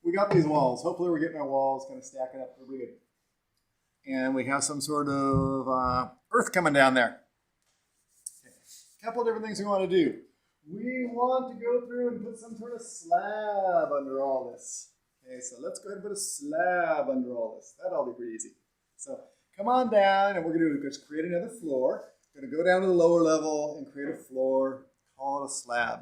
we got these walls. Hopefully we're getting our walls kind of stacking up pretty good. And we have some sort of earth coming down there. Okay. A couple of different things we want to do. We want to go through and put some sort of slab under all this. Okay, so let's go ahead and put a slab under all this. That'll be pretty easy. So come on down, and we're going to just create another floor. We're going to go down to the lower level and create a floor. Call it a slab.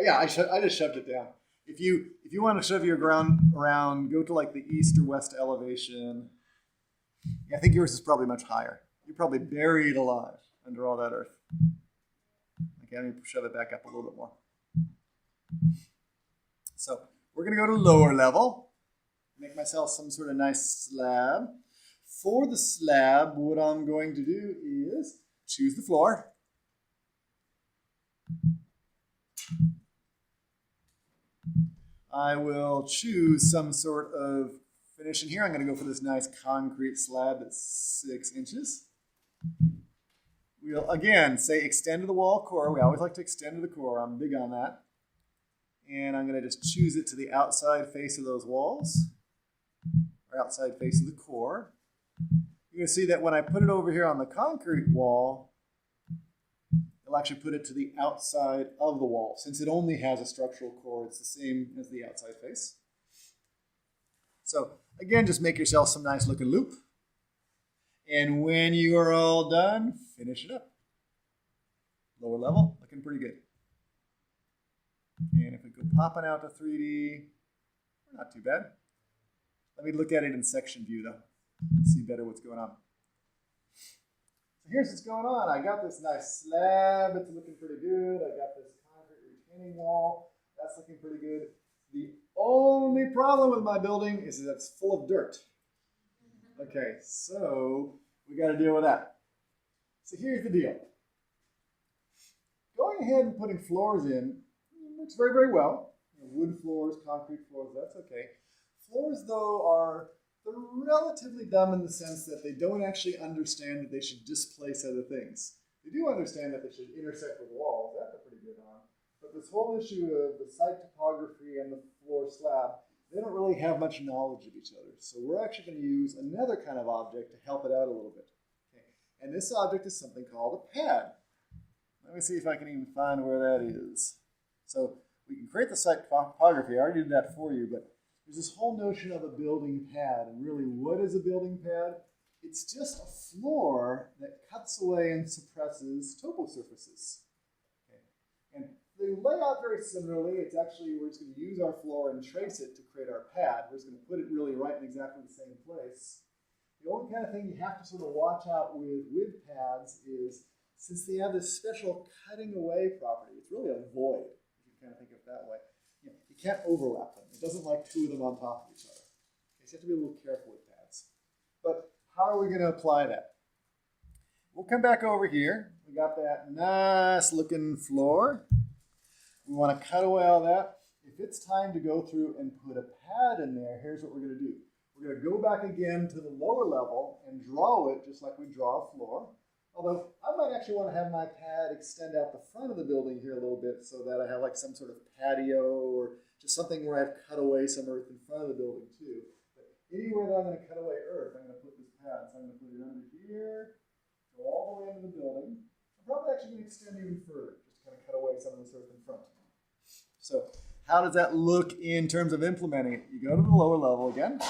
Oh yeah, I just shoved it down. If you want to shove your ground around, go to like the east or west elevation. Yeah, I think yours is probably much higher. You're probably buried alive under all that earth. Okay, let me shove it back up a little bit more. So we're going to go to lower level. Make myself some sort of nice slab. For the slab, what I'm going to do is choose the floor. I will choose some sort of finish in here. I'm going to go for this nice concrete slab that's 6 inches. We'll, again, say extend to the wall core. We always like to extend to the core. I'm big on that. And I'm going to just choose it to the outside face of those walls, or outside face of the core. You're going to see that when I put it over here on the concrete wall, it'll actually put it to the outside of the wall. Since it only has a structural core, it's the same as the outside face. So again, just make yourself some nice looking loop. And when you are all done, finish it up. Lower level, looking pretty good. And if we go popping out to 3D, not too bad. Let me look at it in section view though. See better what's going on. So here's what's going on. I got this nice slab. It's looking pretty good. I got this concrete retaining wall. That's looking pretty good. The only problem with my building is that it's full of dirt. Okay, so we got to deal with that. So here's the deal. Going ahead and putting floors in works very, very well. Wood floors, concrete floors, that's okay. Floors, though, they're relatively dumb in the sense that they don't actually understand that they should displace other things. They do understand that they should intersect with walls. That's a pretty good on. But this whole issue of the site topography and the floor slab, they don't really have much knowledge of each other. So we're actually going to use another kind of object to help it out a little bit. Okay. And this object is something called a pad. Let me see if I can even find where that is. So we can create the site topography. I already did that for you, but there's this whole notion of a building pad. And really, what is a building pad? It's just a floor that cuts away and suppresses topo surfaces. Okay. And they lay out very similarly. It's actually, we're just going to use our floor and trace it to create our pad. We're just going to put it really right in exactly the same place. The only kind of thing you have to sort of watch out with pads is, since they have this special cutting away property, it's really a void, if you kind of think of it that way. You can't overlap them. It doesn't like two of them on top of each other. Okay, so you have to be a little careful with pads. But how are we going to apply that? We'll come back over here. We got that nice looking floor. We want to cut away all that. If it's time to go through and put a pad in there, here's what we're going to do. We're going to go back again to the lower level and draw it just like we draw a floor. Although I might actually want to have my pad extend out the front of the building here a little bit so that I have like some sort of patio or just something where I've cut away some earth in front of the building too. But anywhere that I'm going to cut away earth, I'm going to put this pad. So I'm going to put it under here, go all the way into the building. I'm probably actually going to extend even further, just to kind of cut away some of this earth in front. So how does that look in terms of implementing it? You go to the lower level again.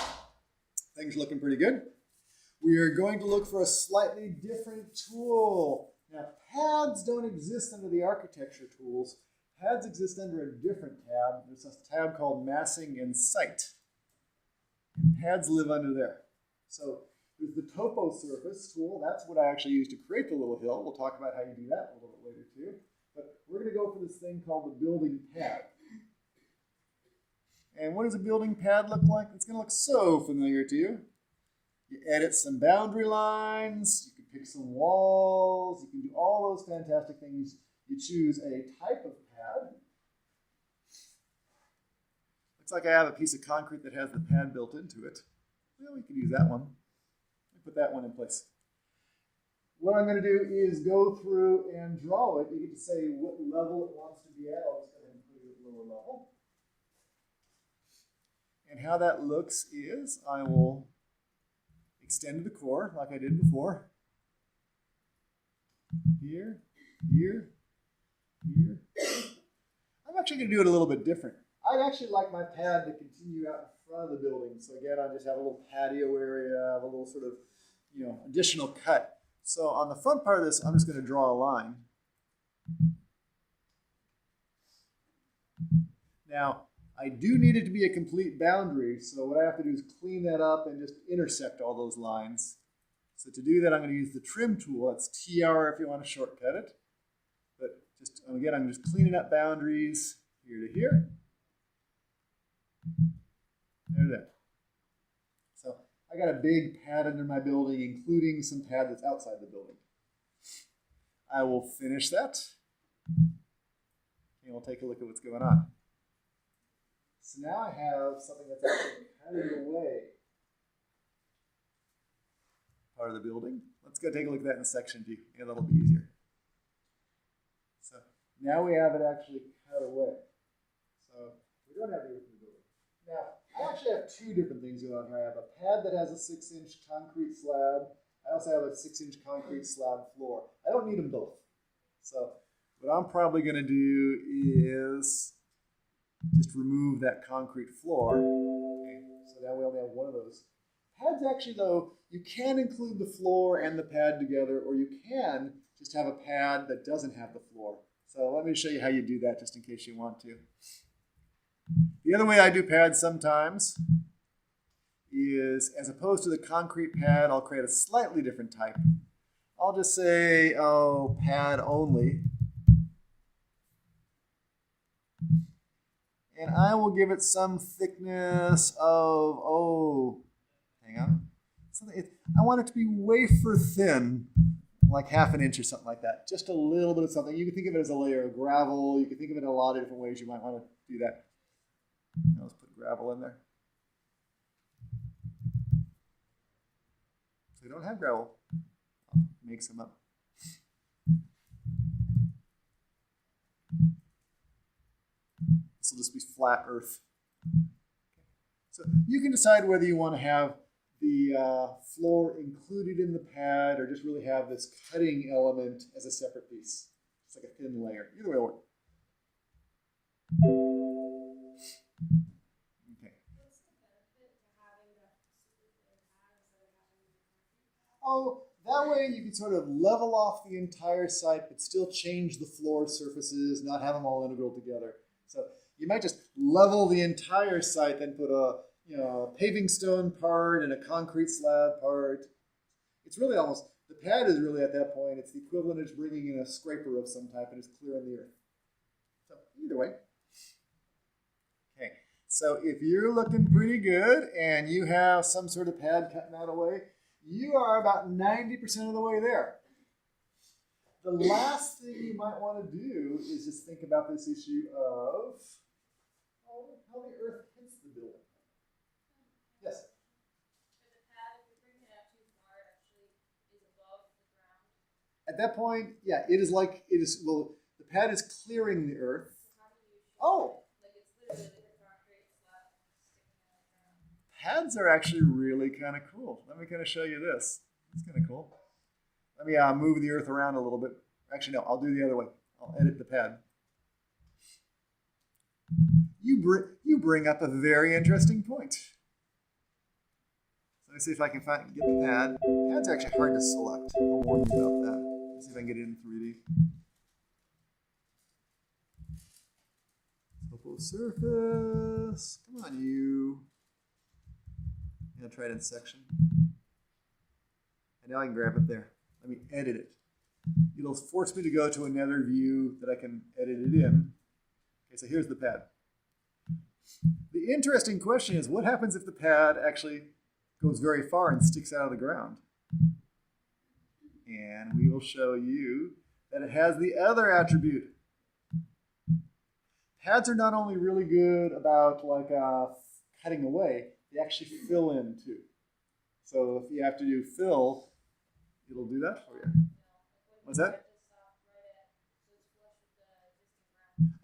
Things looking pretty good. We are going to look for a slightly different tool. Now, pads don't exist under the architecture tools. Pads exist under a different tab. There's a tab called Massing and Site. And pads live under there. So there's the Topo Surface tool. That's what I actually use to create the little hill. We'll talk about how you do that a little bit later too. But we're going to go for this thing called the building pad. And what does a building pad look like? It's going to look so familiar to you. You edit some boundary lines, you can pick some walls, you can do all those fantastic things. You choose a type of pad. Looks like I have a piece of concrete that has the pad built into it. Well, we could use that one. Put that one in place. What I'm going to do is go through and draw it. You get to say what level it wants to be at. I'll just go ahead and lower level. And how that looks is I will extend the core like I did before. Here, here, here. I'm actually going to do it a little bit different. I'd actually like my pad to continue out in front of the building. So again, I just have a little patio area, a little sort of, additional cut. So on the front part of this, I'm just going to draw a line. Now, I do need it to be a complete boundary, so what I have to do is clean that up and just intersect all those lines. So to do that, I'm going to use the trim tool. That's TR if you want to shortcut it. But just, again, I'm just cleaning up boundaries here to here. There. So I got a big pad under my building, including some pad that's outside the building. I will finish that, and we'll take a look at what's going on. So now I have something that's actually cutting away part of the building. Let's go take a look at that in section view. Yeah, that'll be easier. So now we have it actually cut away. So we don't have the roof of the building. Now, I actually have two different things going on here. I have a pad that has a 6-inch concrete slab. I also have a 6-inch concrete slab floor. I don't need them both. So what I'm probably going to do is just remove that concrete floor. Okay, so now we only have one of those. Pads actually, though, you can include the floor and the pad together, or you can just have a pad that doesn't have the floor. So let me show you how you do that just in case you want to. The other way I do pads sometimes is, as opposed to the concrete pad, I'll create a slightly different type. I'll just say, pad only. And I will give it some thickness of, hang on. I want it to be wafer thin, like 1/2 inch or something like that. Just a little bit of something. You can think of it as a layer of gravel. You can think of it in a lot of different ways you might want to do that. Now let's put gravel in there. So we don't have gravel. I'll make some up. This will just be flat earth. So you can decide whether you want to have the floor included in the pad or just really have this cutting element as a separate piece. It's like a thin layer. Either way will work. Okay. What's the benefit to having that super thin pad instead of having the concrete pad? Oh, that way you can sort of level off the entire site but still change the floor surfaces, not have them all integral together. So you might just level the entire site, then put a paving stone part and a concrete slab part. It's really almost, the pad is really at that point, it's the equivalent of just bringing in a scraper of some type and just clearing the earth. So either way. Okay, so if you're looking pretty good and you have some sort of pad cutting out away, you are about 90% of the way there. The last thing you might want to do is just think about this issue of how the earth hits the building. Yes? But the pad, if you're bringing it out too far, it actually is above the ground. At that point, yeah, the pad is clearing the earth. So how do you show it? Like it's literally like a concrete slab sticking out of the ground. Pads are actually really kind of cool. Let me kind of show you this. It's kind of cool. Let me move the earth around a little bit. Actually, no, I'll do the other way. I'll edit the pad. You bring up a very interesting point. So let me see if I can get the pad. Pads are actually hard to select. I'll warn you about that. Let's see if I can get it in 3D. Topo surface. Come on, you. I'm going to try it in section. And now I can grab it there. Let me edit it. It'll force me to go to another view that I can edit it in. Okay, so here's the pad. The interesting question is, what happens if the pad actually goes very far and sticks out of the ground? And we will show you that it has the other attribute. Pads are not only really good about cutting away, they actually fill in too. So if you have to do fill, it'll do that for you. What's that?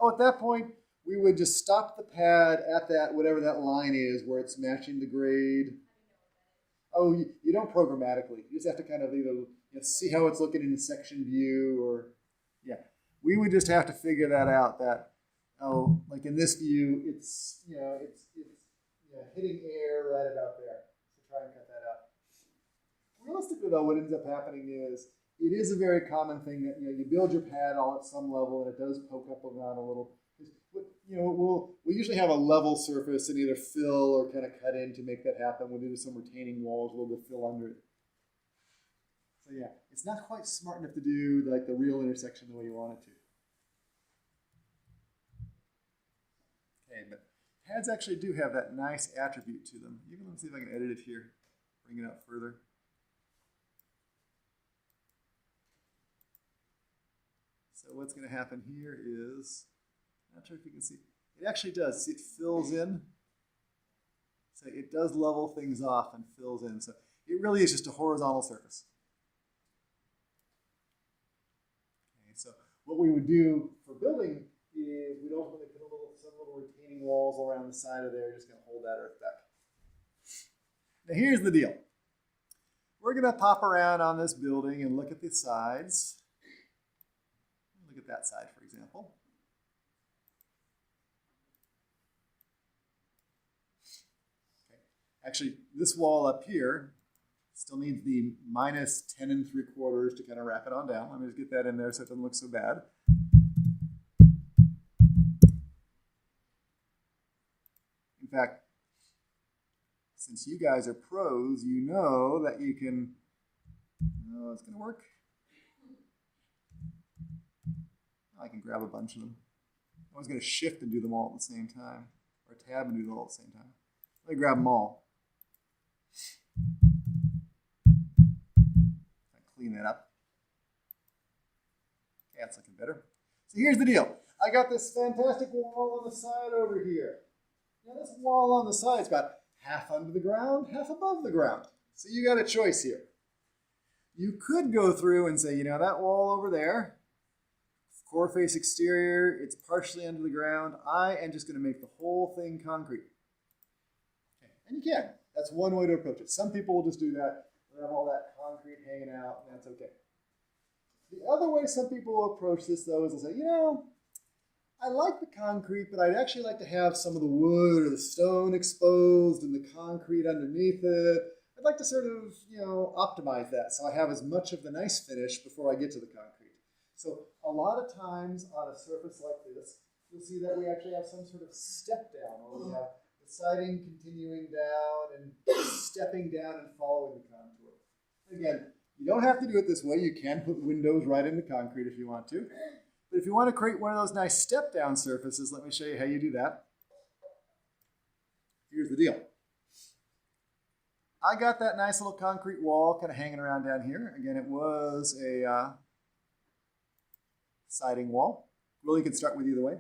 Oh, at that point, we would just stop the pad at that, whatever that line is, where it's matching the grade. Oh, you don't programmatically. You just have to kind of either see how it's looking in the section view, or yeah, we would just have to figure that out. That like in this view, it's hitting air right about there. So try and cut that out. Realistically, though, what ends up happening is it is a very common thing that you build your pad all at some level, and it does poke up around a little. We usually have a level surface and either fill or kind of cut in to make that happen. We'll do some retaining walls, a little bit of fill under it. So yeah, it's not quite smart enough to do like the real intersection the way you want it to. Okay, but pads actually do have that nice attribute to them. Even let me see if I can edit it here, bring it up further. So what's going to happen here is, I'm not sure if you can see, it actually does. See, it fills in. So it does level things off and fills in. So it really is just a horizontal surface. Okay, so what we would do for building is we'd ultimately put some little retaining walls around the side of there, just going to hold that earth back. Now here's the deal. We're going to pop around on this building and look at the sides. Look at that side, for example. Okay. Actually, this wall up here still needs the minus 10 3/4 to kind of wrap it on down. Let me just get that in there so it doesn't look so bad. In fact, since you guys are pros, you know that you can, oh, it's going to work. I can grab a bunch of them. I was going to shift and do them all at the same time, or tab and do them all at the same time. Let me grab them all. Clean that up. Okay, that's looking better. So here's the deal. I got this fantastic wall on the side over here. Now this wall on the side is about half under the ground, half above the ground. So you got a choice here. You could go through and say, that wall over there, core face exterior, it's partially under the ground. I am just going to make the whole thing concrete. Okay. And you can. That's one way to approach it. Some people will just do that. They'll have all that concrete hanging out, and that's okay. The other way some people will approach this, though, is they'll say, I like the concrete, but I'd actually like to have some of the wood or the stone exposed and the concrete underneath it. I'd like to sort of, optimize that so I have as much of the nice finish before I get to the concrete. So a lot of times on a surface like this, you'll see that we actually have some sort of step down, or we have the siding continuing down and stepping down and following the contour. Again, you don't have to do it this way. You can put windows right in the concrete if you want to. But if you want to create one of those nice step down surfaces, let me show you how you do that. Here's the deal. I got that nice little concrete wall kind of hanging around down here. Again, it was a siding wall. Really, you can start with either way.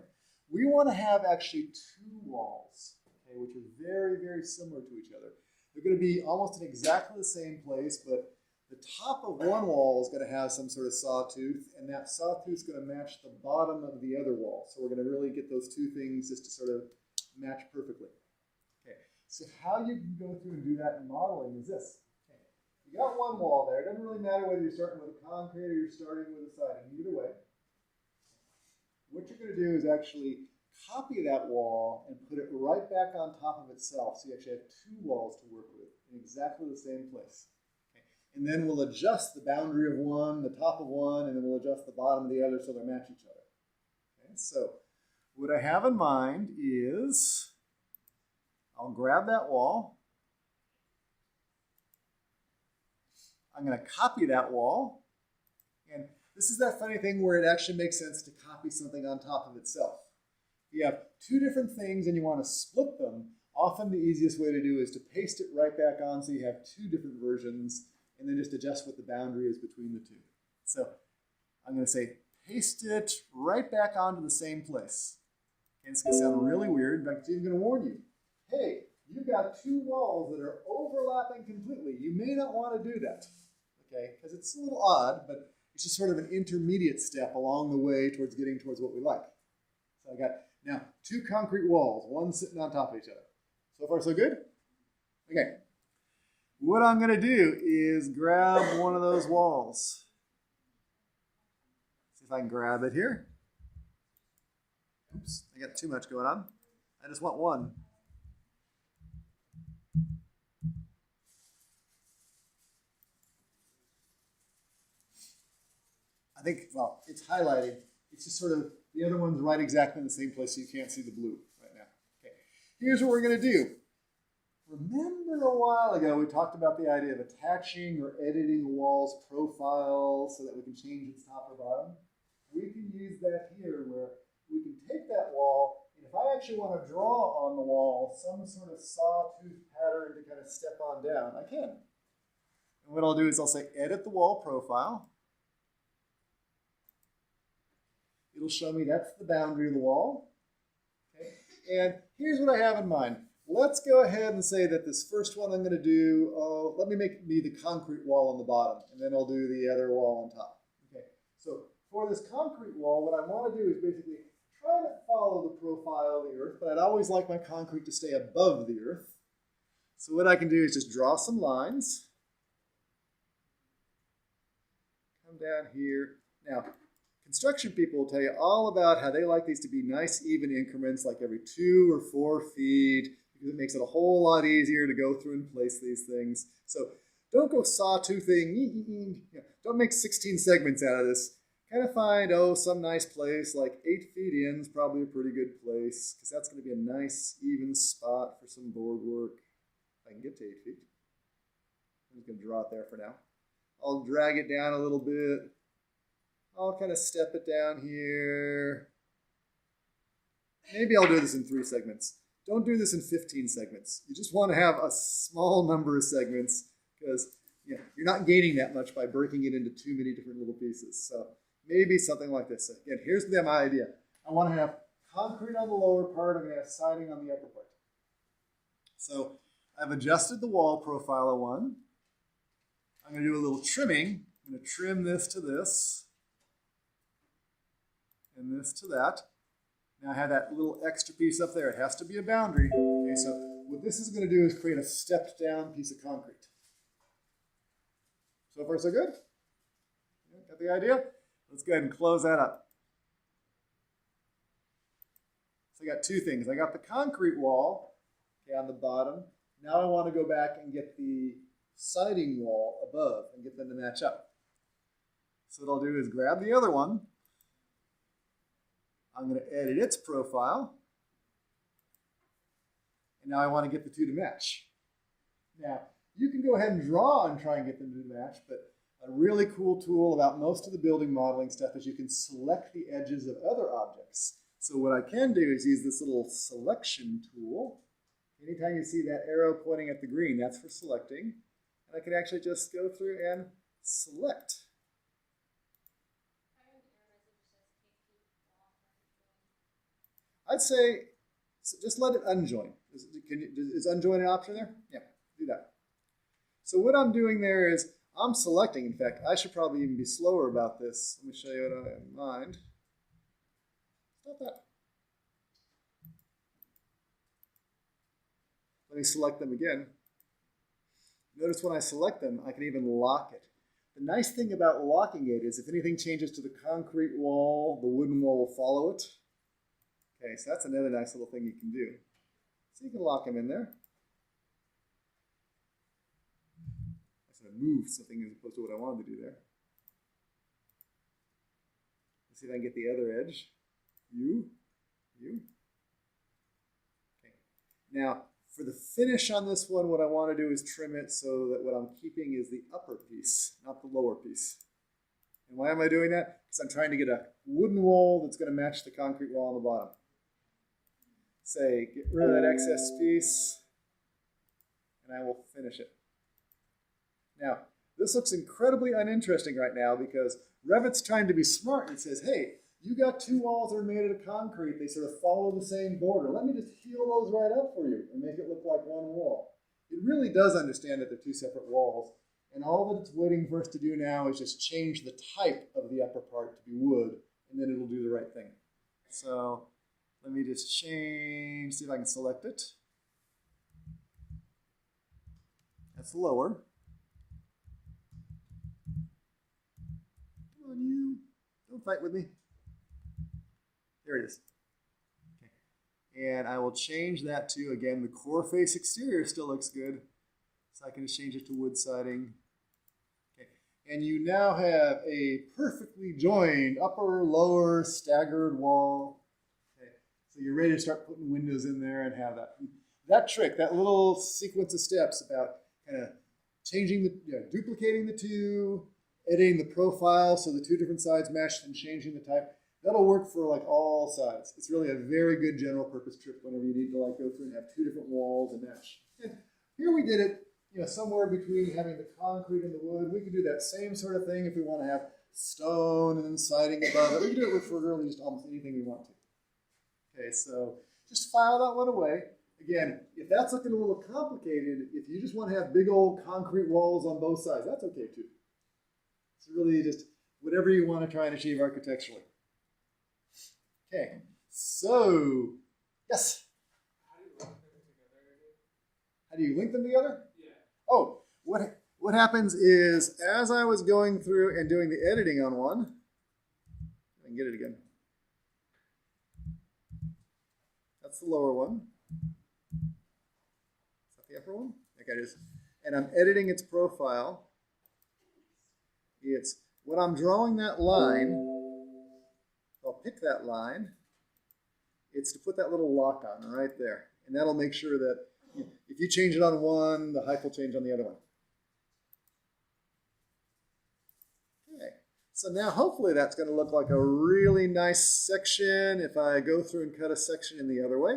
We want to have actually two walls, okay, which are very, very similar to each other. They're going to be almost in exactly the same place, but the top of one wall is going to have some sort of sawtooth, and that sawtooth is going to match the bottom of the other wall. So we're going to really get those two things just to sort of match perfectly. Okay, so how you can go through and do that in modeling is this. Okay, you got one wall there. It doesn't really matter whether you're starting with a concrete or you're starting with a siding. Either way. What you're going to do is actually copy that wall and put it right back on top of itself. So you actually have two walls to work with in exactly the same place. Okay. And then we'll adjust the boundary of one, the top of one, and then we'll adjust the bottom of the other so they match each other. Okay. So what I have in mind is I'll grab that wall. I'm going to copy that wall. And this is that funny thing where it actually makes sense to copy something on top of itself. If you have two different things and you want to split them, often the easiest way to do is to paste it right back on so you have two different versions and then just adjust what the boundary is between the two. So I'm going to say paste it right back onto the same place. And it's going to sound really weird. In fact, it's even going to warn you. Hey, you've got two walls that are overlapping completely. You may not want to do that. Okay, because it's a little odd, but it's just sort of an intermediate step along the way towards getting towards what we like. So I got, now, two concrete walls, one sitting on top of each other. So far, so good? Okay. What I'm going to do is grab one of those walls. See if I can grab it here. Oops, I got too much going on. I just want one. I think, well, it's highlighted. It's just sort of, the other one's right exactly in the same place, so you can't see the blue right now. Okay, here's what we're going to do. Remember a while ago we talked about the idea of attaching or editing a wall's profile so that we can change its top or bottom? We can use that here where we can take that wall, and if I actually want to draw on the wall some sort of sawtooth pattern to kind of step on down, I can. And what I'll do is I'll say edit the wall profile. It'll show me that's the boundary of the wall. Okay. And here's what I have in mind. Let's go ahead and say that this first one I'm going to do, let me make me the concrete wall on the bottom, and then I'll do the other wall on top. Okay. So for this concrete wall, what I want to do is basically try to follow the profile of the earth, but I'd always like my concrete to stay above the earth. So what I can do is just draw some lines. Come down here. Now, construction people will tell you all about how they like these to be nice, even increments, like every 2 or 4 feet, because it makes it a whole lot easier to go through and place these things. So don't go sawtoothing. Don't make 16 segments out of this. Kind of find, some nice place, like 8 feet in is probably a pretty good place, because that's going to be a nice, even spot for some board work. If I can get to 8 feet. I'm just going to draw it there for now. I'll drag it down a little bit. I'll kind of step it down here. Maybe I'll do this in 3 segments. Don't do this in 15 segments. You just want to have a small number of segments because you're not gaining that much by breaking it into too many different little pieces. So maybe something like this. So again, here's my idea. I want to have concrete on the lower part. I'm going to have siding on the upper part. So I've adjusted the wall profile of one. I'm going to do a little trimming. I'm going to trim this to this. And this to that. Now I have that little extra piece up there. It has to be a boundary. Okay, so what this is going to do is create a stepped down piece of concrete. So far so good? Got the idea? Let's go ahead and close that up. So I got 2 things. I got the concrete wall on the bottom. Now I want to go back and get the siding wall above and get them to match up. So what I'll do is grab the other one. I'm going to edit its profile. And now I want to get the 2 to match. Now, you can go ahead and draw and try and get them to match, but a really cool tool about most of the building modeling stuff is you can select the edges of other objects. So what I can do is use this little selection tool. Anytime you see that arrow pointing at the green, that's for selecting. And I can actually just go through and select. I'd say just let it unjoin. Is unjoin an option there? Yeah, do that. So what I'm doing there is I'm selecting. In fact, I should probably even be slower about this. Let me show you what I have in mind. Stop that. Let me select them again. Notice when I select them, I can even lock it. The nice thing about locking it is if anything changes to the concrete wall, the wooden wall will follow it. Okay, so that's another nice little thing you can do. So you can lock them in there. I sort of moved something as opposed to what I wanted to do there. Let's see if I can get the other edge. You. Okay. Now, for the finish on this one, what I want to do is trim it so that what I'm keeping is the upper piece, not the lower piece. And why am I doing that? Because I'm trying to get a wooden wall that's going to match the concrete wall on the bottom. Say, get rid of that excess piece, and I will finish it. Now, this looks incredibly uninteresting right now because Revit's trying to be smart and it says, hey, you got 2 walls that are made out of concrete. They sort of follow the same border. Let me just heal those right up for you and make it look like one wall. It really does understand that they're 2 separate walls. And all that it's waiting for us to do now is just change the type of the upper part to be wood, and then it'll do the right thing. So Let me just change, see if I can select it. That's lower. Come on, you. Don't fight with me. There it is. Okay. And I will change that to, again, the core face exterior still looks good. So I can just change it to wood siding. Okay. And you now have a perfectly joined upper, lower, staggered wall. Okay. So you're ready to start putting windows in there and have that. That trick, that little sequence of steps about kind of changing the, duplicating the two, editing the profile so the two different sides mesh and changing the type. That'll work for like all sides. It's really a very good general purpose trick whenever you need to like go through and have two different walls and mesh. And here we did it, somewhere between having the concrete and the wood. We could do that same sort of thing if we want to have stone and then siding above it. We can do it with really just almost anything we want to. Okay, so just file that one away. Again, if that's looking a little complicated, if you just want to have big old concrete walls on both sides, that's okay too. It's really just whatever you want to try and achieve architecturally. Okay, so, yes? How do you link them together? Yeah. Oh, what happens is, as I was going through and doing the editing on one, I can get it again. That's the lower one. Is that the upper one? Okay, it is. And I'm editing its profile. It's when I'm drawing that line, I'll pick that line. It's to put that little lock on right there. And that'll make sure that if you change it on one, the height will change on the other one. Okay. So now hopefully that's going to look like a really nice section if I go through and cut a section in the other way.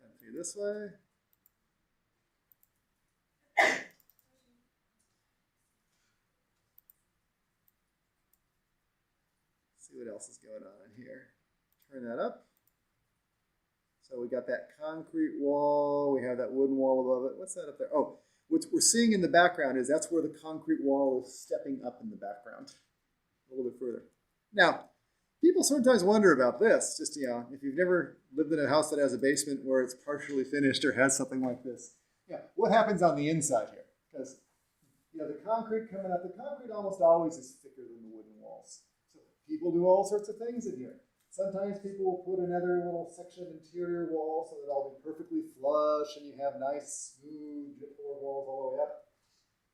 Come through this way. See what else is going on in here. Turn that up. So we got that concrete wall. We have that wooden wall above it. What's that up there? Oh, what we're seeing in the background is that's where the concrete wall is stepping up in the background a little bit further. Now, people sometimes wonder about this. Just, if you've never lived in a house that has a basement where it's partially finished or has something like this. What happens on the inside here? Because, the concrete coming up, the concrete almost always is thicker than the wooden walls. People do all sorts of things in here. Sometimes people will put another little section of interior wall so that it'll be perfectly flush and you have nice, smooth, dripboard walls all the way up.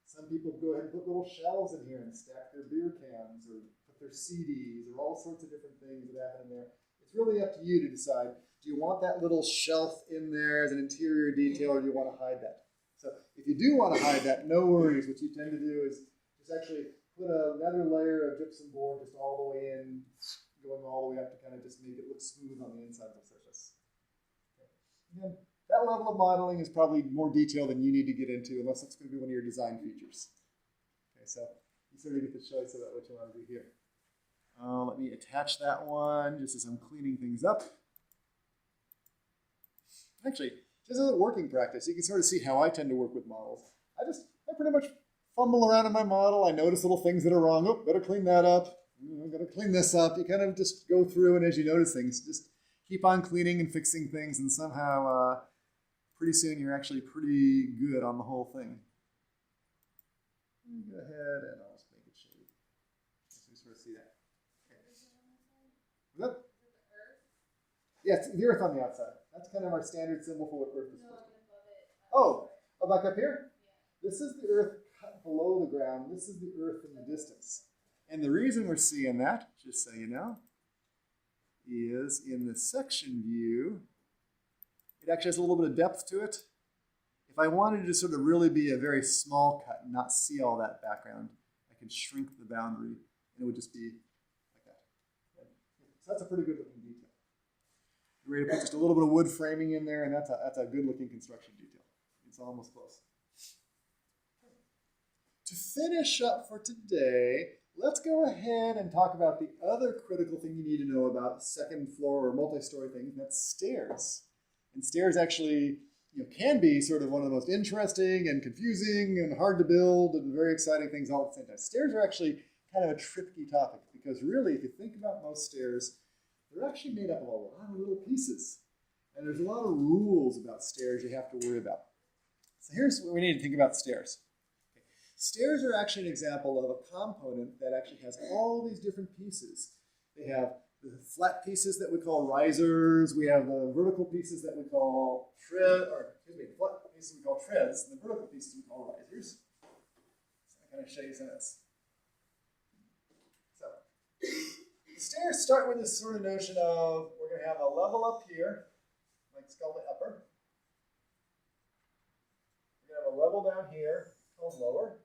Some people go ahead and put little shelves in here and stack their beer cans or put their CDs or all sorts of different things that happen in there. It's really up to you to decide, do you want that little shelf in there as an interior detail or do you want to hide that? So if you do want to hide that, no worries. What you tend to do is just actually put another layer of gypsum board just all the way in, going all the way up to kind of just make it look smooth on the inside of the surface. Okay. Again, that level of modeling is probably more detail than you need to get into unless it's going to be one of your design features. Okay, so you sort of get the choice about what you want to do here. Let me attach that one just as I'm cleaning things up. Actually, just as a working practice, you can sort of see how I tend to work with models. I pretty much fumble around in my model. I notice little things that are wrong. Oh, better clean that up. Gotta clean this up. You kind of just go through, and as you notice things, just keep on cleaning and fixing things, and somehow pretty soon you're actually pretty good on the whole thing. Go ahead and I'll just make it shade. So you sort of see that. Okay. What's that? Yes, the earth on the outside. That's kind of our standard symbol for what earth is supposed to be. Oh, back up here? Yeah. This is the earth cut below the ground. This is the earth in the distance. And the reason we're seeing that, just so you know, is in the section view, it actually has a little bit of depth to it. If I wanted to sort of really be a very small cut and not see all that background, I can shrink the boundary and it would just be like that. Okay. So that's a pretty good looking detail. You're ready to put just a little bit of wood framing in there, and that's a good looking construction detail. It's almost close. To finish up for today, let's go ahead and talk about the other critical thing you need to know about second floor or multi-story things, and that's stairs. And stairs actually can be sort of one of the most interesting and confusing and hard to build and very exciting things all at the same time. Stairs are actually kind of a tricky topic because really, if you think about most stairs, they're actually made up of a lot of little pieces. And there's a lot of rules about stairs you have to worry about. So here's what we need to think about stairs. Okay. Stairs are actually an example of a component that actually has all these different pieces. They have the flat pieces that we call risers. We have the vertical pieces that we call flat pieces we call treads, and the vertical pieces we call risers. So I'm going to show you some of this. So the stairs start with this sort of notion of we're going to have a level up here, like it's called the upper. We're going to have a level down here called lower.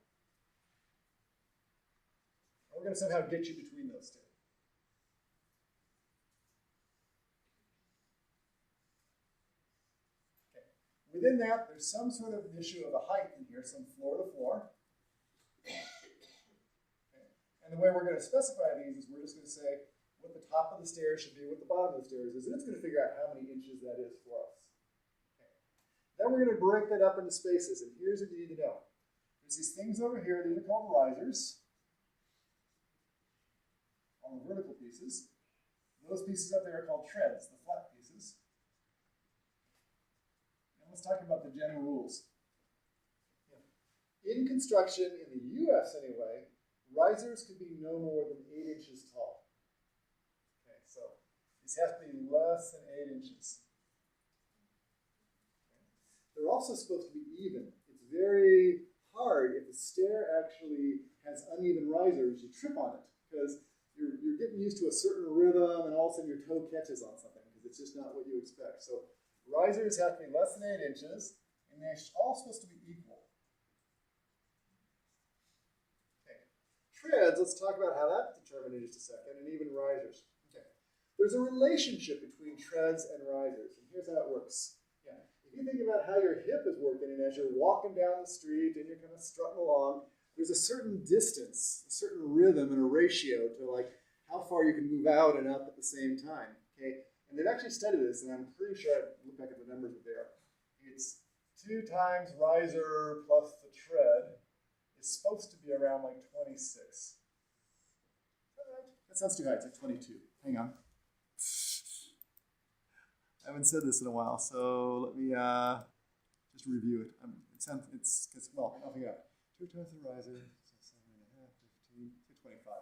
And we're going to somehow get you between those two. Within that, there's some sort of an issue of a height in here, some floor to floor. Okay. And the way we're going to specify these is we're just going to say what the top of the stairs should be, what the bottom of the stairs is, and it's going to figure out how many inches that is for us. Okay. Then we're going to break that up into spaces, and here's what you need to know. There's these things over here, these are called risers on the vertical pieces. Those pieces up there are called treads, the flat pieces. Let's talk about the general rules. In construction, in the US anyway, risers could be no more than 8 inches tall. Okay, so these have to be less than 8 inches. Okay. They're also supposed to be even. It's very hard if the stair actually has uneven risers, you trip on it because you're getting used to a certain rhythm and all of a sudden your toe catches on something because it's just not what you expect. So risers have to be less than 8 inches, and they're all supposed to be equal. Okay. Treads, let's talk about how that's determined in just a second, and even risers. Okay. There's a relationship between treads and risers, and here's how it works. Yeah. If you think about how your hip is working, and as you're walking down the street and you're kind of strutting along, there's a certain distance, a certain rhythm, and a ratio to like how far you can move out and up at the same time. Okay. And they've actually studied this, and I'm pretty sure I looked back at the numbers there. It's 2 times riser plus the tread is supposed to be around like 26. Is that right? That sounds too high. It's like 22. Hang on. I haven't said this in a while, so let me just review it. I'll figure it out. 2 times the riser, so 7.5, 15, 25.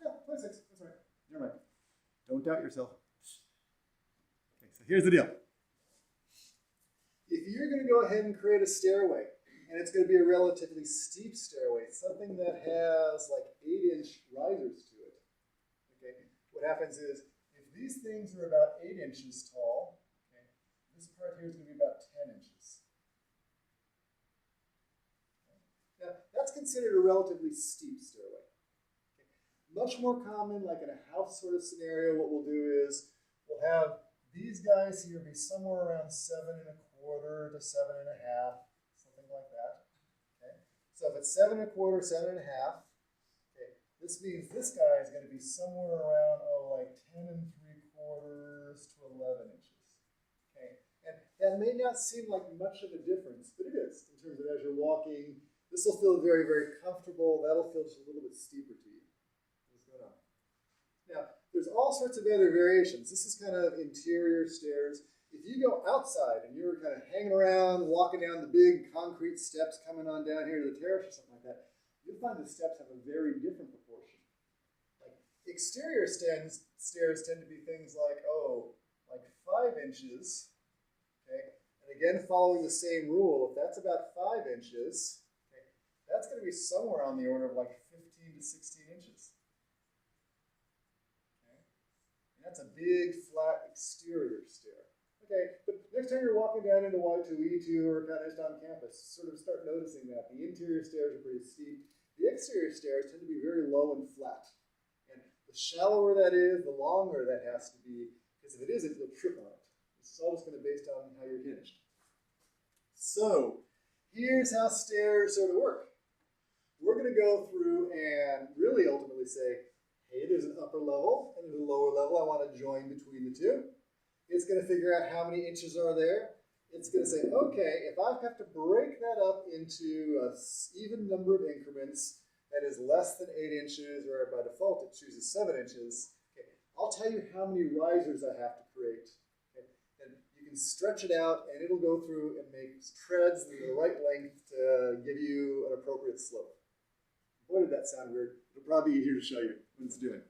Yeah, 26. That's right. You're right. Don't doubt yourself. So here's the deal. If you're going to go ahead and create a stairway, and it's going to be a relatively steep stairway, something that has like 8-inch risers to it, okay, what happens is if these things are about 8 inches tall, okay, this part here is going to be about 10 inches. Okay. Now, that's considered a relatively steep stairway. Okay. Much more common, like in a house sort of scenario, what we'll do is we'll have these guys here be somewhere around 7.25 to 7.5, something like that. Okay. So if it's 7.25, 7.5, okay, this means this guy is going to be somewhere around like 10.75 to 11 inches. Okay. And that may not seem like much of a difference, but it is in terms of as you're walking. This will feel very, very comfortable. That'll feel just a little bit steeper to you. What's going on? Now, there's all sorts of other variations. This is kind of interior stairs. If you go outside and you're kind of hanging around, walking down the big concrete steps coming on down here to the terrace or something like that, you'll find the steps have a very different proportion. Like exterior stairs tend to be things like, like 5 inches. Okay, and again, following the same rule, if that's about 5 inches, okay, that's going to be somewhere on the order of like 15 to 16 inches. That's a big, flat exterior stair. Okay, but next time you're walking down into Y2, E2, or kind of just on campus, sort of start noticing that. The interior stairs are pretty steep. The exterior stairs tend to be very low and flat. And the shallower that is, the longer that has to be, because if it isn't, you'll trip on it. It's all just going to be based on how you're hinged. So, here's how stairs sort of work. We're going to go through and really ultimately say, hey, there's an upper level and there's a lower level. I want to join between the two. It's going to figure out how many inches are there. It's going to say, okay, if I have to break that up into an even number of increments, that is less than 8 inches, or by default it chooses 7 inches, okay, I'll tell you how many risers I have to create. Okay? And you can stretch it out, and it'll go through and make treads that are the right length to give you an appropriate slope. Boy, did that sound weird. It'll probably be easier to show you what it's doing.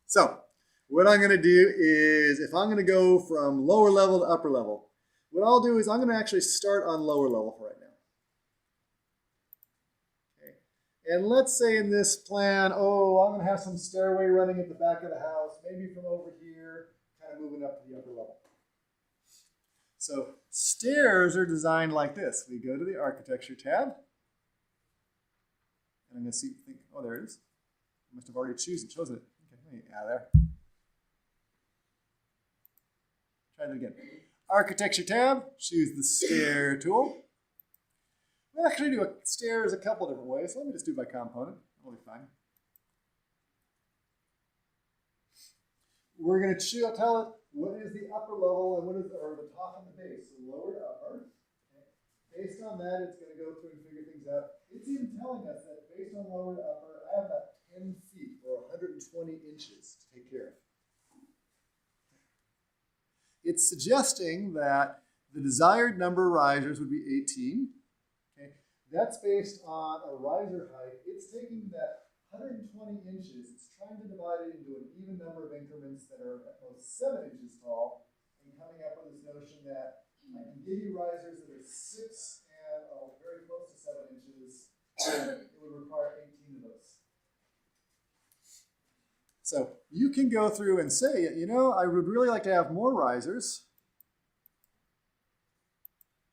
So, what I'm going to do is, if I'm going to go from lower level to upper level, what I'll do is I'm going to actually start on lower level for right now. Okay. And let's say in this plan, oh, I'm going to have some stairway running at the back of the house, maybe from over here, kind of moving up to the upper level. So stairs are designed like this. We go to the Architecture tab, and I'm going to think, oh, there it is. I must have already chosen it. Okay, let me out of there. Try that again. Architecture tab, choose the stair tool. We'll actually do stairs a couple different ways. So let me just do by component. That'll be fine. We're going to tell it what is the upper level and what is the top and the base. So lower to upper. Okay. Based on that, it's going to go through and figure things out. It's even telling us that based on lower to upper, I have about 10 feet or 120 inches to take care of. It's suggesting that the desired number of risers would be 18. Okay. That's based on a riser height. It's taking that 120 inches, it's trying to divide it into an even number of increments that are at most 7 inches tall, and coming up with this notion that I can give you risers that are 6 and very close to 7 inches, and it would require 18 of those. So you can go through and say, you know, I would really like to have more risers.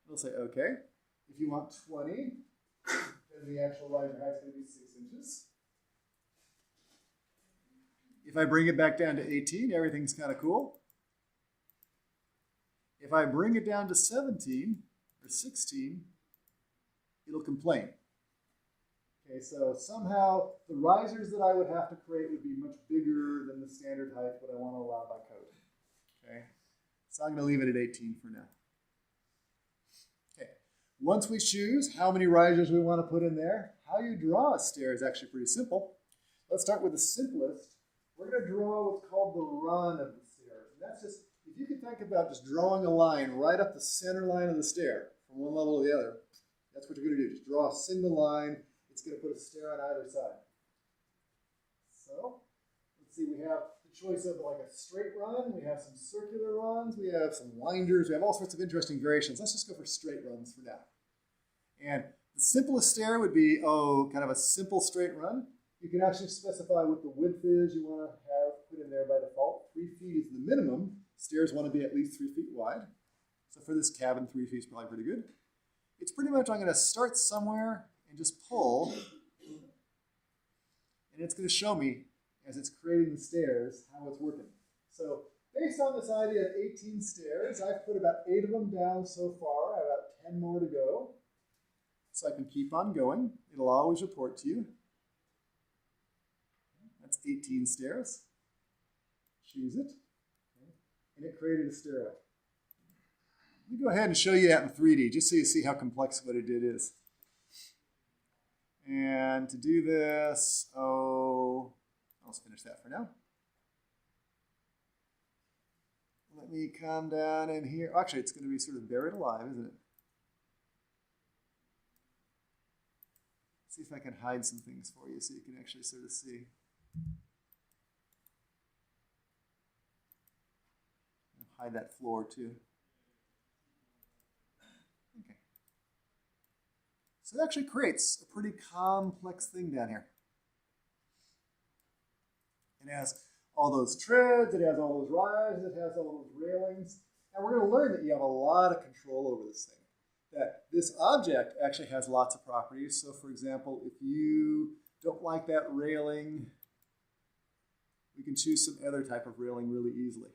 It'll say, okay. If you want 20, then the actual riser height is going to be 6 inches. If I bring it back down to 18, everything's kind of cool. If I bring it down to 17 or 16, it'll complain. Okay, so somehow the risers that I would have to create would be much bigger than the standard height that I want to allow by code. Okay, so I'm going to leave it at 18 for now. Okay, once we choose how many risers we want to put in there, how you draw a stair is actually pretty simple. Let's start with the simplest. We're going to draw what's called the run of the stairs. And that's just, if you can think about just drawing a line right up the center line of the stair from one level to the other, that's what you're going to do. Just draw a single line. It's going to put a stair on either side. So, let's see, we have the choice of like a straight run, we have some circular runs, we have some winders, we have all sorts of interesting variations. Let's just go for straight runs for now. And the simplest stair would be, kind of a simple straight run. You can actually specify what the width is you want to have put in there by default. 3 feet is the minimum. Stairs want to be at least 3 feet wide. So for this cabin, 3 feet is probably pretty good. It's pretty much, I'm going to start somewhere and just pull, and it's going to show me, as it's creating the stairs, how it's working. So based on this idea of 18 stairs, I've put about 8 of them down so far. I have about 10 more to go. So I can keep on going. It'll always report to you. That's 18 stairs. Choose it. Okay. And it created a stairway. Let me go ahead and show you that in 3D, just so you see how complex what it did is. And to do this, I'll finish that for now. Let me come down in here. Actually, it's going to be sort of buried alive, isn't it? See if I can hide some things for you so you can actually sort of see. I'll hide that floor too. Okay. So it actually creates a pretty complex thing down here. It has all those treads, it has all those rises, it has all those railings. And we're going to learn that you have a lot of control over this thing. That this object actually has lots of properties. So for example, if you don't like that railing, we can choose some other type of railing really easily.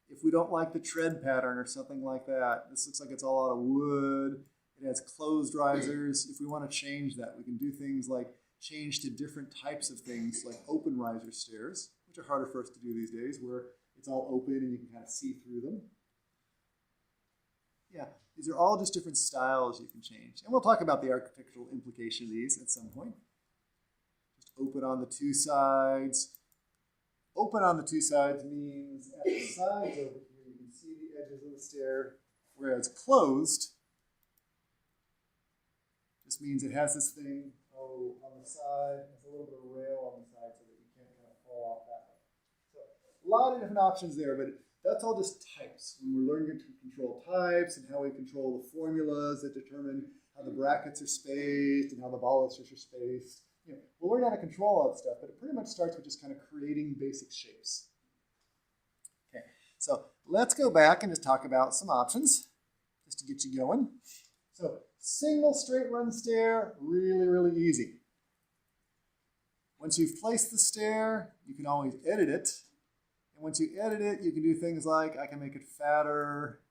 If we don't like the tread pattern or something like that, this looks like it's all out of wood. It has closed risers. If we want to change that, we can do things like change to different types of things like open riser stairs, which are harder for us to do these days, where it's all open and you can kind of see through them. Yeah, these are all just different styles you can change. And we'll talk about the architectural implication of these at some point. Just open on the two sides. Open on the two sides means at the sides over here you can see the edges of the stair, whereas closed just means it has this thing, on the side, there's a little bit of rail on the side so that you can't kind of fall off that way. So a lot of different options there, but that's all just types. When we're learning to control types and how we control the formulas that determine how the brackets are spaced and how the balusters are spaced, we'll learn how to control all that stuff, but it pretty much starts with just kind of creating basic shapes. Okay, so let's go back and just talk about some options, just to get you going. So single straight run stair, really, really easy. Once you've placed the stair, you can always edit it. And once you edit it, you can do things like, I can make it fatter,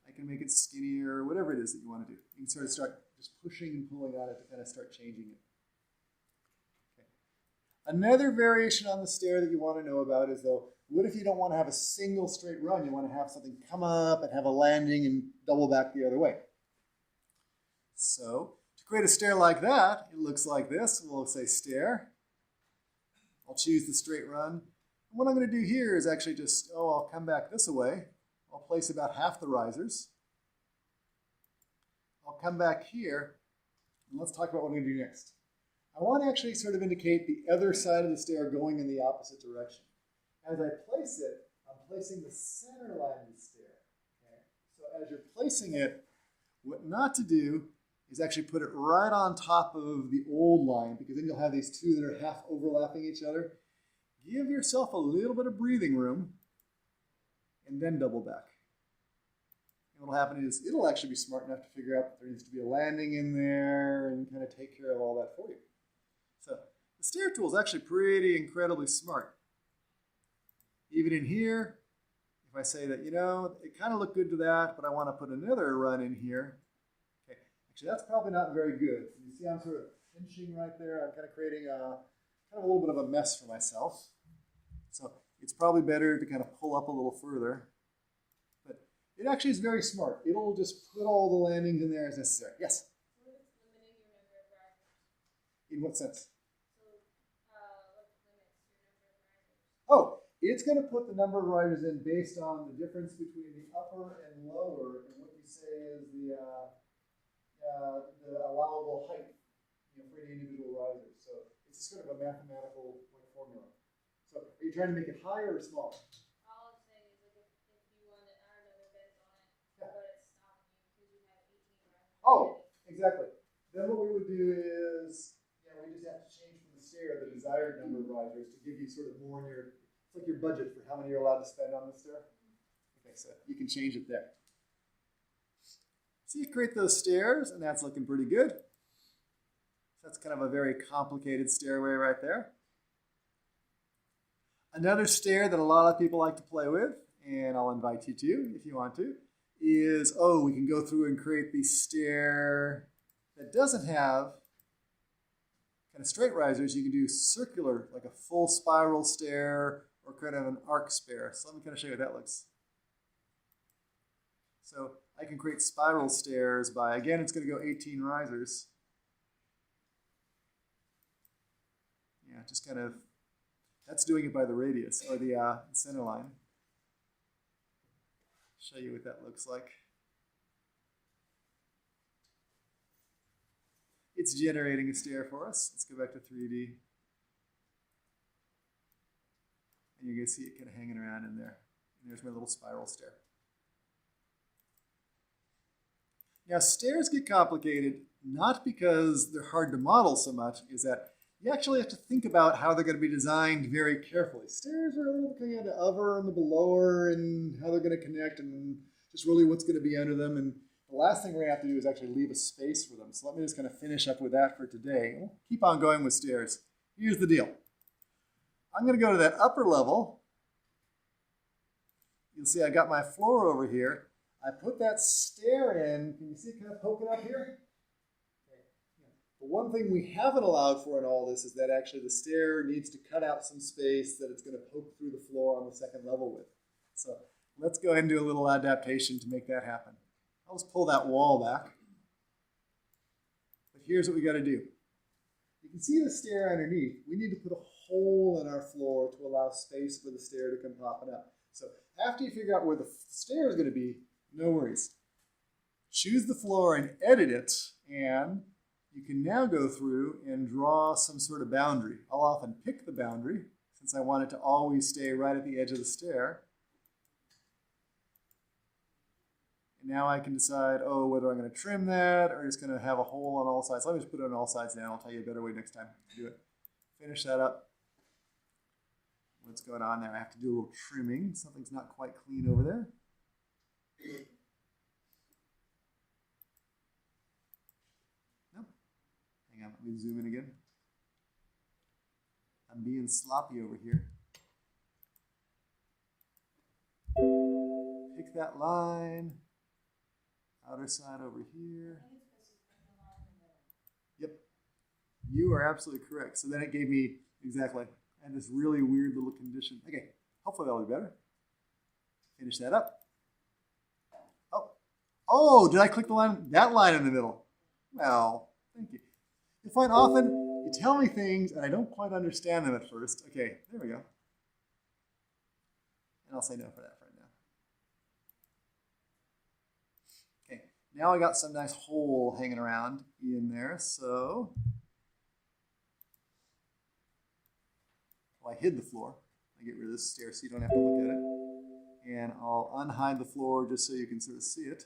I can make it skinnier, whatever it is that you want to do. You can sort of start just pushing and pulling on it to kind of start changing it. Another variation on the stair that you want to know about is, though, what if you don't want to have a single straight run? You want to have something come up and have a landing and double back the other way. So to create a stair like that, it looks like this. We'll say stair. I'll choose the straight run. And what I'm going to do here is actually just, I'll come back this way. I'll place about half the risers. I'll come back here, and let's talk about what I'm going to do next. I want to actually sort of indicate the other side of the stair going in the opposite direction. As I place it, I'm placing the center line of the stair. Okay? So as you're placing it, what not to do is actually put it right on top of the old line, because then you'll have these two that are half overlapping each other. Give yourself a little bit of breathing room, and then double back. And what will happen is it'll actually be smart enough to figure out that there needs to be a landing in there and kind of take care of all that for you. So the stair tool is actually pretty incredibly smart. Even in here, if I say that, it kind of looked good to that, but I want to put another run in here. Okay, actually that's probably not very good. You see I'm sort of pinching right there. I'm kind of creating a little bit of a mess for myself. So it's probably better to kind of pull up a little further. But it actually is very smart. It'll just put all the landings in there as necessary. Yes? What if it's limiting your number of risers? In what sense? So, what limits your number of risers? Oh, it's going to put the number of risers in based on the difference between the upper and lower and what you say is the allowable height for any individual riser. So it's sort of a mathematical formula. So are you trying to make it higher or smaller? All I'm saying is, like, if you want to add another bed on it, but it's stopping you because you have 18 risers. Oh, exactly. Then what we would do is, we just have to change from the stair the desired number of risers to give you sort of more in your, it's like your budget for how many you're allowed to spend on the stair. Okay, so you can change it there. So you create those stairs, and that's looking pretty good. That's kind of a very complicated stairway right there. Another stair that a lot of people like to play with, and I'll invite you to if you want to, is, we can go through and create the stair that doesn't have kind of straight risers. You can do circular, like a full spiral stair or kind of an arc stair. So let me kind of show you what that looks. So I can create spiral stairs by, again, it's going to go 18 risers. Yeah, just kind of, that's doing it by the radius or the center line. Show you what that looks like. It's generating a stair for us. Let's go back to 3D. And you're going to see it kind of hanging around in there. And there's my little spiral stair. Now, stairs get complicated not because they're hard to model so much, is that you actually have to think about how they're going to be designed very carefully. Stairs are a little kind of the over and the belower and how they're going to connect and just really what's going to be under them. And the last thing we're going to have to do is actually leave a space for them. So let me just kind of finish up with that for today. We'll keep on going with stairs. Here's the deal. I'm going to go to that upper level. You'll see I got my floor over here. I put that stair in. Can you see it kind of poking up here? The one thing we haven't allowed for in all this is that actually the stair needs to cut out some space that it's going to poke through the floor on the second level with. So let's go ahead and do a little adaptation to make that happen. I'll just pull that wall back. But here's what we got to do. You can see the stair underneath. We need to put a hole in our floor to allow space for the stair to come popping up. So after you figure out where the stair is going to be, no worries. Choose the floor and edit it, and you can now go through and draw some sort of boundary. I'll often pick the boundary since I want it to always stay right at the edge of the stair. And now I can decide, oh, whether I'm going to trim that or just going to have a hole on all sides. Let me just put it on all sides now. I'll tell you a better way next time to do it. Finish that up. What's going on there? I have to do a little trimming. Something's not quite clean over there. Nope. Hang on, let me zoom in again. I'm being sloppy over here. Pick that line. Outer side over here. Yep. You are absolutely correct. So then it gave me, exactly, I had this really weird little condition. Okay, hopefully that'll be better. Finish that up. Oh, did I click the line? That line in the middle. Well, thank you. You'll find often you tell me things and I don't quite understand them at first. Okay, there we go. And I'll say no for that for now. Okay, now I got some nice hole hanging around in there, so I hid the floor. I get rid of this stair so you don't have to look at it. And I'll unhide the floor just so you can sort of see it.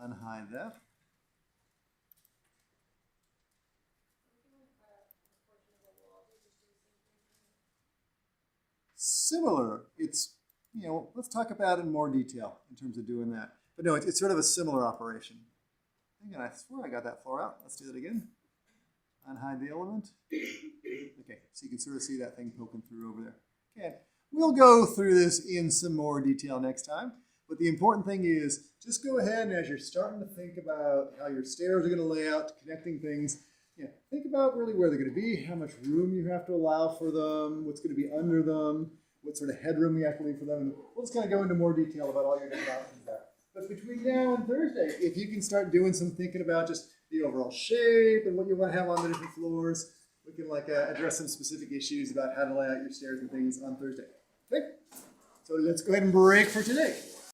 Unhide that. Similar. It's, let's talk about it in more detail in terms of doing that. But no, it's sort of a similar operation. Hang on, I swear I got that floor out. Let's do that again. Unhide the element. Okay, so you can sort of see that thing poking through over there. Okay, we'll go through this in some more detail next time. But the important thing is just go ahead and as you're starting to think about how your stairs are going to lay out, connecting things, think about really where they're going to be, how much room you have to allow for them, what's going to be under them, what sort of headroom you have to leave for them. And we'll just kind of go into more detail about all your different options there. But between now and Thursday, if you can start doing some thinking about just the overall shape and what you want to have on the different floors, we can address some specific issues about how to lay out your stairs and things on Thursday. Okay? So let's go ahead and break for today.